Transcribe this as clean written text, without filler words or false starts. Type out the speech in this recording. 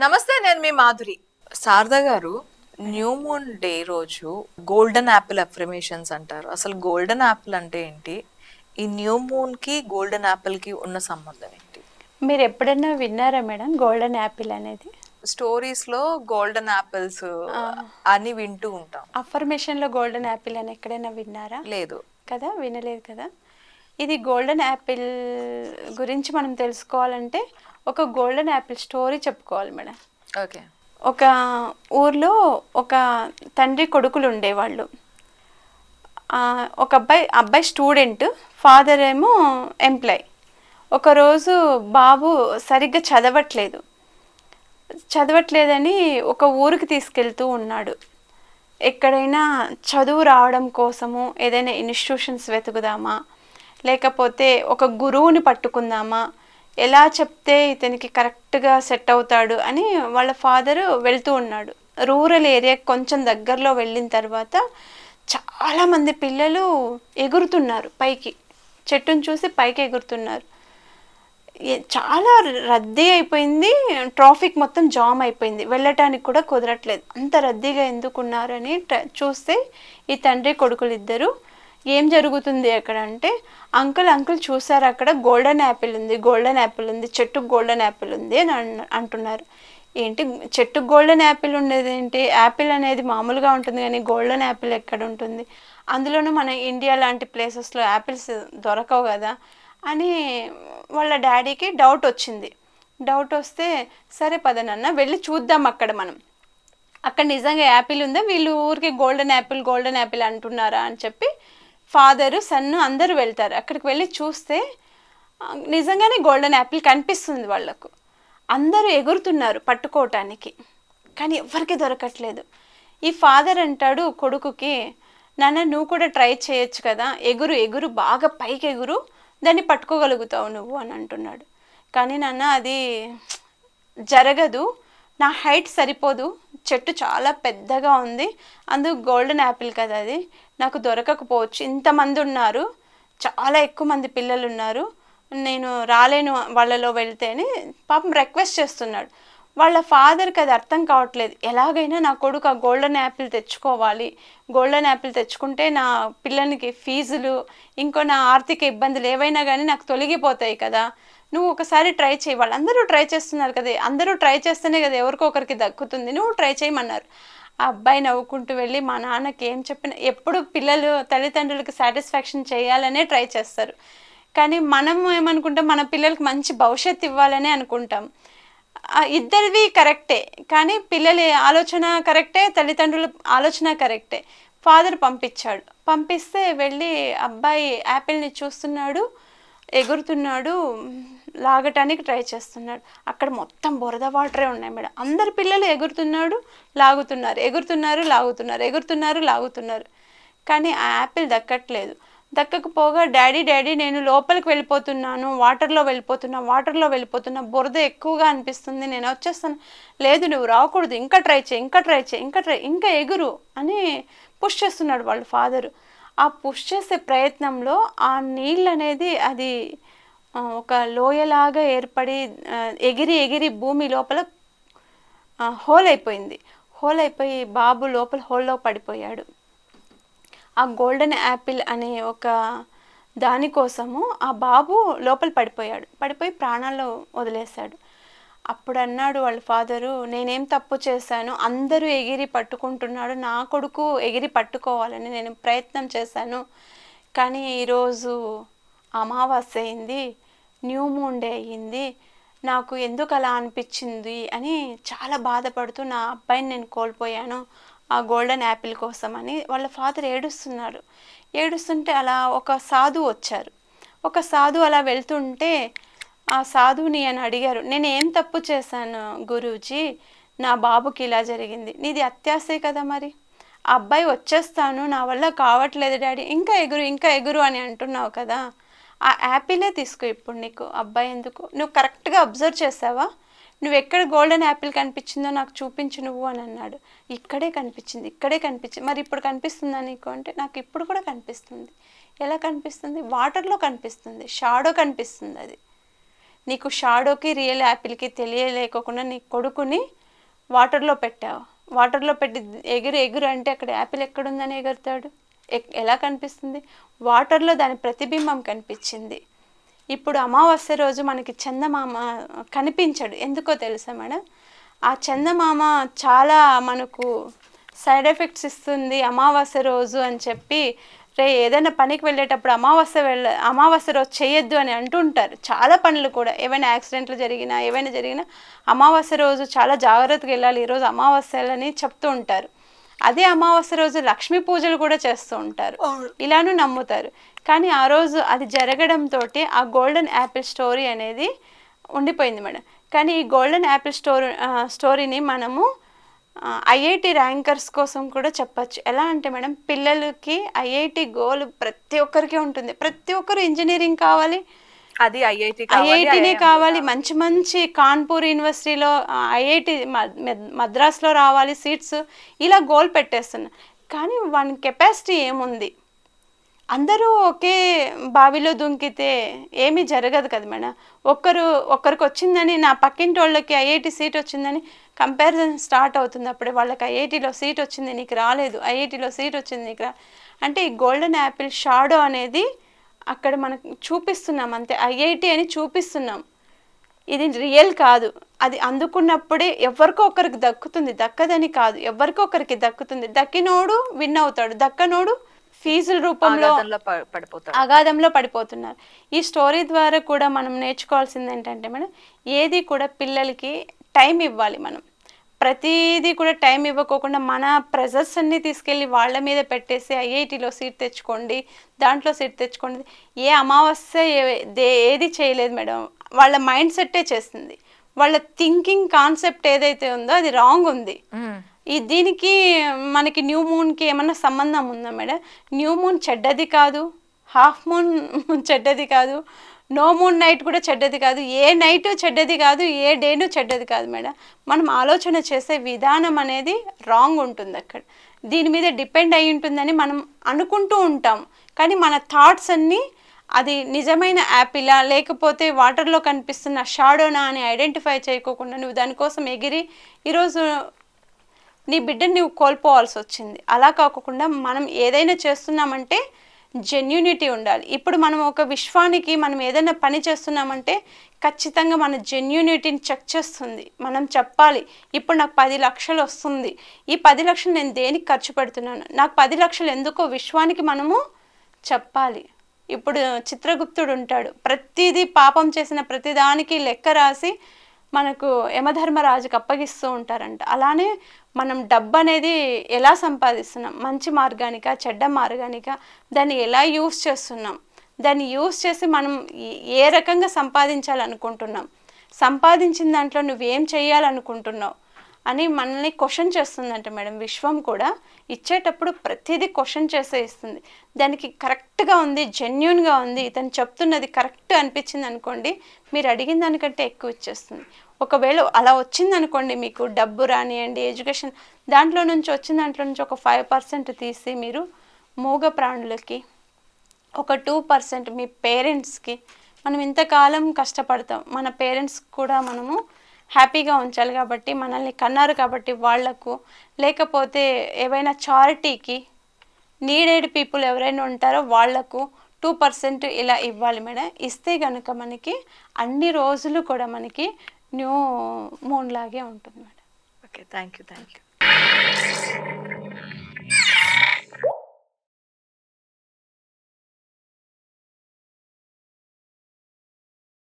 నమస్తే, నేను మీ మాధురి. శారదా గారు, న్యూ మూన్ డే రోజు గోల్డెన్ యాపిల్ అఫర్మేషన్స్ అంటారు. అసలు గోల్డెన్ యాపిల్ అంటే ఏంటి? ఈ న్యూ మూన్ కి గోల్డెన్ యాపిల్ కి ఉన్న సంబంధం ఏంటి? మీరు ఎప్పుడైనా విన్నారా మేడం గోల్డెన్ యాపిల్ అనేది? స్టోరీస్ లో గోల్డెన్ యాపిల్స్ అని వింటూ ఉంటాం. అఫర్మేషన్ లో గోల్డెన్ యాపిల్ అని ఎక్కడైనా విన్నారా? లేదు కదా, వినలేదు కదా. ఇది గోల్డెన్ యాపిల్ గురించి మనం తెలుసుకోవాలంటే ఒక గోల్డెన్ యాపిల్ స్టోరీ చెప్పుకోవాలి మేడం. ఓకే. ఒక ఊర్లో ఒక తండ్రి కొడుకులు ఉండేవాళ్ళు. ఒక అబ్బాయి స్టూడెంట్, ఫాదర్ ఏమో ఎంప్లాయ్. ఒకరోజు బాబు సరిగ్గా చదవట్లేదని ఒక ఊరికి తీసుకెళ్తూ ఉన్నాడు. ఎక్కడైనా చదువు రావడం కోసము ఏదైనా ఇన్స్టిట్యూషన్స్ వెతుకుదామా, లేకపోతే ఒక గురువుని పట్టుకుందామా, ఎలా చెప్తే ఇతనికి కరెక్ట్గా సెట్ అవుతాడు అని వాళ్ళ ఫాదరు వెళ్తూ ఉన్నాడు. రూరల్ ఏరియా కొంచెం దగ్గరలో వెళ్ళిన తర్వాత చాలామంది పిల్లలు ఎగురుతున్నారు పైకి, చెట్టును చూసి పైకి ఎగురుతున్నారు. చాలా రద్దీ అయిపోయింది, ట్రాఫిక్ మొత్తం జామ్ అయిపోయింది, వెళ్ళటానికి కూడా కుదరట్లేదు. అంత రద్దీగా ఎందుకున్నారని చూస్తే ఈ తండ్రి కొడుకులు ఇద్దరు ఏం జరుగుతుంది అక్కడ అంటే, అంకుల్ చూసారు అక్కడ గోల్డెన్ యాపిల్ ఉంది, చెట్టుకు గోల్డెన్ యాపిల్ ఉంది అని అంటున్నారు. ఏంటి చెట్టుకు గోల్డెన్ యాపిల్ ఉండేది ఏంటి? యాపిల్ అనేది మామూలుగా ఉంటుంది కానీ గోల్డెన్ యాపిల్ ఎక్కడ ఉంటుంది? అందులోనూ మన ఇండియా లాంటి ప్లేసెస్లో యాపిల్స్ దొరకవు కదా అని వాళ్ళ డాడీకి డౌట్ వచ్చింది. డౌట్ వస్తే సరే పద నాన్న వెళ్ళి చూద్దాం అక్కడ నిజంగా యాపిల్ ఉందా, వీళ్ళు ఊరికి గోల్డెన్ యాపిల్ అంటున్నారా అని చెప్పి ఫాదరు సన్ను అందరూ వెళ్తారు. అక్కడికి వెళ్ళి చూస్తే నిజంగానే గోల్డెన్ యాపిల్ కనిపిస్తుంది వాళ్ళకు. అందరూ ఎగురుతున్నారు పట్టుకోవటానికి, కానీ ఎవరికి దొరకట్లేదు. ఈ ఫాదర్ అంటాడు కొడుకుకి, నాన్న నువ్వు కూడా ట్రై చేయొచ్చు కదా, ఎగురు బాగా పైకి ఎగురు, దాన్ని పట్టుకోగలుగుతావు నువ్వు అని అంటున్నాడు. కానీ నాన్న అది జరగదు, నా హైట్ సరిపోదు, చెట్టు చాలా పెద్దగా ఉంది, అందుకు గోల్డెన్ యాపిల్ కదా అది, నాకు దొరకకపోవచ్చు, ఇంతమంది ఉన్నారు, చాలా ఎక్కువ మంది పిల్లలు ఉన్నారు, నేను రాలేను వాళ్ళలో వెళ్తే అని పాపం రిక్వెస్ట్ చేస్తున్నాడు. వాళ్ళ ఫాదర్కి అది అర్థం కావట్లేదు. ఎలాగైనా నా కొడుకు ఆ గోల్డెన్ యాపిల్ తెచ్చుకోవాలి, గోల్డెన్ యాపిల్ తెచ్చుకుంటే నా పిల్లలకి ఫీజులు, ఇంకో నా ఆర్థిక ఇబ్బందులు ఏవైనా కానీ నాకు తొలగిపోతాయి కదా, నువ్వు ఒకసారి ట్రై చేయి, వాళ్ళందరూ ట్రై చేస్తున్నారు కదా, అందరూ ట్రై చేస్తేనే కదా ఎవరికొకరికి దక్కుతుంది, నువ్వు ట్రై చేయమన్నారు. ఆ అబ్బాయి నవ్వుకుంటూ వెళ్ళి మా నాన్నకి ఏం చెప్పినా, ఎప్పుడు పిల్లలు తల్లిదండ్రులకు సాటిస్ఫాక్షన్ చేయాలనే ట్రై చేస్తారు, కానీ మనం ఏమనుకుంటాం, మన పిల్లలకి మంచి భవిష్యత్తు ఇవ్వాలనే అనుకుంటాం. ఇద్దరివి కరెక్టే, కానీ పిల్లల ఆలోచన కరెక్టే, తల్లిదండ్రుల ఆలోచన కరెక్టే. ఫాదర్ పంపిస్తే వెళ్ళి అబ్బాయి యాపిల్ని చూస్తున్నాడు, ఎగురుతున్నాడు, లాగటానికి ట్రై చేస్తున్నాడు. అక్కడ మొత్తం బురద వాటరే ఉన్నాయి మేడం. అందరు పిల్లలు లాగుతున్నారు, కానీ ఆ యాపిల్ దక్కట్లేదు. దక్కకపోగా డాడీ నేను లోపలికి వెళ్ళిపోతున్నాను, వాటర్లో వెళ్ళిపోతున్నా, బురద ఎక్కువగా అనిపిస్తుంది, నేను వచ్చేస్తాను. లేదు నువ్వు రాకూడదు, ఇంకా ట్రై చేయి, ఇంకా ఎగురు అని పుష్ చేస్తున్నాడు వాళ్ళ ఫాదరు. ఆ పుష్ చేసే ప్రయత్నంలో ఆ నీళ్ళు అనేది అది ఒక లోయలాగా ఏర్పడి ఎగిరి భూమి లోపల హోల్ అయిపోయి బాబు లోపల హోల్లో పడిపోయాడు. ఆ గోల్డెన్ యాపిల్ అనే ఒక దానికోసము ఆ బాబు లోపల పడిపోయి ప్రాణాలు వదిలేశాడు. అప్పుడు అన్నాడు వాళ్ళ ఫాదరు, నేనేం తప్పు చేశాను, అందరూ ఎగిరి పట్టుకుంటున్నాడు, నా కొడుకు ఎగిరి పట్టుకోవాలని నేను ప్రయత్నం చేశాను, కానీ ఈరోజు అమావాస్య అయింది, న్యూ మూన్ డే అయ్యింది, నాకు ఎందుకు అలా అనిపించింది అని చాలా బాధపడుతూ నా అబ్బాయిని నేను కోల్పోయాను ఆ గోల్డెన్ యాపిల్ కోసం అని వాళ్ళ ఫాదర్ ఏడుస్తుంటే అలా ఒక సాధువు వచ్చారు. ఒక సాధువు అలా వెళ్తుంటే ఆ సాధువుని అని అడిగారు, నేను ఏం తప్పు చేశాను గురూజీ, నా బాబుకి ఇలా జరిగింది, నీది అత్యాశే కదా, మరి ఆ అబ్బాయి వచ్చేస్తాను, నా వల్ల కావట్లేదు డాడీ, ఇంకా ఎగురు అని అంటున్నావు కదా, ఆ యాపిలే తీసుకో ఇప్పుడు నీకు, అబ్బాయి ఎందుకు, నువ్వు కరెక్ట్గా అబ్జర్వ్ చేసావా, నువ్వు ఎక్కడ గోల్డెన్ యాపిల్ కనిపించిందో నాకు చూపించు నువ్వు అని అన్నాడు. ఇక్కడే కనిపించింది, మరి ఇప్పుడు కనిపిస్తుందా నీకు అంటే, నాకు ఇప్పుడు కూడా కనిపిస్తుంది. ఎలా కనిపిస్తుంది? వాటర్లో కనిపిస్తుంది, షాడో కనిపిస్తుంది. అది నీకు షాడోకి రియల్ యాపిల్కి తెలియలేకోకుండా నీ కొడుకుని వాటర్లో పెట్టావు. వాటర్లో పెట్టి ఎగురు ఎగురు అంటే అక్కడ యాపిల్ ఎక్కడుందని ఎగురుతాడు? ఎలా కనిపిస్తుంది? వాటర్లో దాని ప్రతిబింబం కనిపించింది. ఇప్పుడు అమావాస్య రోజు మనకి చందమామ కనిపించడు. ఎందుకో తెలుసా మేడం? ఆ చందమామ చాలా మనకు సైడ్ ఎఫెక్ట్స్ ఇస్తుంది అమావాస్య రోజు అని చెప్పి ఏదైనా పనికి వెళ్ళేటప్పుడు అమావాస్య రోజు చేయొద్దు అని అంటుంటారు. చాలా పనులు కూడా ఏవైనా యాక్సిడెంట్లు జరిగినా ఏవైనా జరిగినా అమావాస్య రోజు చాలా జాగ్రత్తగా వెళ్ళాలి, ఈరోజు అమావాస్యలని చెప్తూ ఉంటారు. అదే అమావాస్య రోజు లక్ష్మీ పూజలు కూడా చేస్తూ ఉంటారు, ఇలానూ నమ్ముతారు. కానీ ఆ రోజు అది జరగడంతో ఆ గోల్డెన్ యాపిల్ స్టోరీ అనేది ఉండిపోయింది మేడం. కానీ ఈ గోల్డెన్ యాపిల్ స్టోరీని మనము ఐఐటి ర్యాంకర్స్ కోసం కూడా చెప్పచ్చు. ఎలా అంటే మేడం, పిల్లలకి ఐఐటి గోల్ ప్రతి ఒక్కరికి ఉంటుంది. ప్రతి ఒక్కరు ఇంజనీరింగ్ కావాలి, అది ఐఐటినే కావాలి, మంచి మంచి కాన్పూర్ యూనివర్సిటీలో ఐఐటి మద్రాస్లో రావాలి సీట్స్, ఇలా గోల్ పెట్టేస్తున్నారు. కానీ వాని కెపాసిటీ ఏముంది? అందరూ ఒకే బావిలో దుంకితే ఏమీ జరగదు కదా మేడం. ఒక్కరికి వచ్చిందని నా పక్కింటి వాళ్ళకి ఐఐటి సీట్ వచ్చిందని కంపారిజన్ స్టార్ట్ అవుతుంది. అప్పుడే వాళ్ళకి ఐఐటిలో సీట్ వచ్చింది, నీకు రాలేదు, ఐఐటిలో సీట్ వచ్చింది నీకు అంటే ఈ గోల్డెన్ యాపిల్ షాడో అనేది అక్కడ మనకు చూపిస్తున్నాం అంతే, ఐఐటి అని చూపిస్తున్నాం. ఇది రియల్ కాదు. అది అందుకున్నప్పుడే ఎవరికో ఒకరికి దక్కుతుంది, దక్కదని కాదు, ఎవరికో ఒకరికి దక్కుతుంది. దక్కినోడు విన్ అవుతాడు, దక్కనోడు ఫీజుల రూపంలో అగాధంలో పడిపోతున్నారు. ఈ స్టోరీ ద్వారా కూడా మనం నేర్చుకోవాల్సింది ఏంటంటే మేడం, ఏది కూడా పిల్లలకి టైం ఇవ్వాలి. మనం ప్రతిదీ కూడా టైం ఇవ్వకోకుండా మన ప్రెజర్స్ అన్నీ తీసుకెళ్ళి వాళ్ళ మీద పెట్టేసి ఐఐటిలో సీట్ తెచ్చుకోండి, దాంట్లో సీట్ తెచ్చుకోండి, ఏ అమావాస్య ఏది చేయలేదు మేడం. వాళ్ళ మైండ్ సెట్టే చేస్తుంది. వాళ్ళ థింకింగ్ కాన్సెప్ట్ ఏదైతే ఉందో అది రాంగ్ ఉంది. దీనికి మనకి న్యూ మూన్కి ఏమన్నా సంబంధం ఉందా మేడం? న్యూ మూన్ చెడ్డది కాదు, హాఫ్ మూన్ చెడ్డది కాదు, నో మూన్ నైట్ కూడా చెడ్డది కాదు, ఏ నైట్ చెడ్డది కాదు, ఏ డేను చెడ్డది కాదు మేడం. మనం ఆలోచన చేసే విధానం అనేది రాంగ్ ఉంటుంది అక్కడ. దీని మీద డిపెండ్ అయి ఉంటుందని మనం అనుకుంటూ ఉంటాం. కానీ మన థాట్స్ అన్నీ అది నిజమైన యాపిలా లేకపోతే వాటర్లో కనిపిస్తున్న షాడోనా అని ఐడెంటిఫై చేయకోకుండా నువ్వు దానికోసం ఎగిరి ఈరోజు నీ బిడ్డని నువ్వు కోల్పోవాల్సి వచ్చింది. అలా కాకుండా మనం ఏదైనా చేస్తున్నామంటే జెన్యూనిటీ ఉండాలి. ఇప్పుడు మనం ఒక విశ్వానికి మనం ఏదైనా పని చేస్తున్నామంటే ఖచ్చితంగా మన జెన్యూనిటీని చెక్ చేస్తుంది. మనం చెప్పాలి, ఇప్పుడు నాకు 10 లక్షలు వస్తుంది, ఈ 10 లక్షలు నేను దేనికి ఖర్చు పెడుతున్నాను, నాకు 10 లక్షలు ఎందుకో విశ్వానికి మనము చెప్పాలి. ఇప్పుడు చిత్రగుప్తుడు ఉంటాడు, ప్రతిదీ పాపం చేసిన ప్రతిదానికి లెక్క రాసి మనకు యమధర్మరాజుకి అప్పగిస్తూ ఉంటారంట. అలానే మనం డబ్బు అనేది ఎలా సంపాదిస్తున్నాం, మంచి మార్గానిక చెడ్డ మార్గానిక, దాన్ని ఎలా యూస్ చేస్తున్నాం, దాన్ని యూస్ చేసి మనం ఏ రకంగా సంపాదించాలనుకుంటున్నాం, సంపాదించిన దాంట్లో నువ్వేం చేయాలనుకుంటున్నావు అని మనల్ని క్వశ్చన్ చేస్తుందంట మేడం. విశ్వం కూడా ఇచ్చేటప్పుడు ప్రతిదీ క్వశ్చన్ చేసే ఇస్తుంది. దానికి కరెక్ట్గా ఉంది, జెన్యూన్గా ఉంది, ఇతను చెప్తున్నది కరెక్ట్ అనిపించింది అనుకోండి, మీరు అడిగిన దానికంటే ఎక్కువ ఇచ్చేస్తుంది. ఒకవేళ అలా వచ్చిందనుకోండి, మీకు డబ్బు రానియండి, ఎడ్యుకేషన్ దాంట్లో నుంచి వచ్చిన దాంట్లో నుంచి ఒక 5% తీసి మీరు మూగ ప్రాణులకి, ఒక 2% మీ పేరెంట్స్కి, మనం ఇంతకాలం కష్టపడతాం, మన పేరెంట్స్ కూడా మనము హ్యాపీగా ఉంచాలి కాబట్టి, మనల్ని కన్నారు కాబట్టి వాళ్లకు, లేకపోతే ఏవైనా చారిటీకి, నీడెడ్ పీపుల్ ఎవరైనా ఉంటారో వాళ్లకు 2% ఇలా ఇవ్వాలి మేడం. ఇస్తే కనుక మనకి అన్ని రోజులు కూడా మనకి న్యూ మూన్ లాగే ఉంటుంది మేడం. Okay, thank you.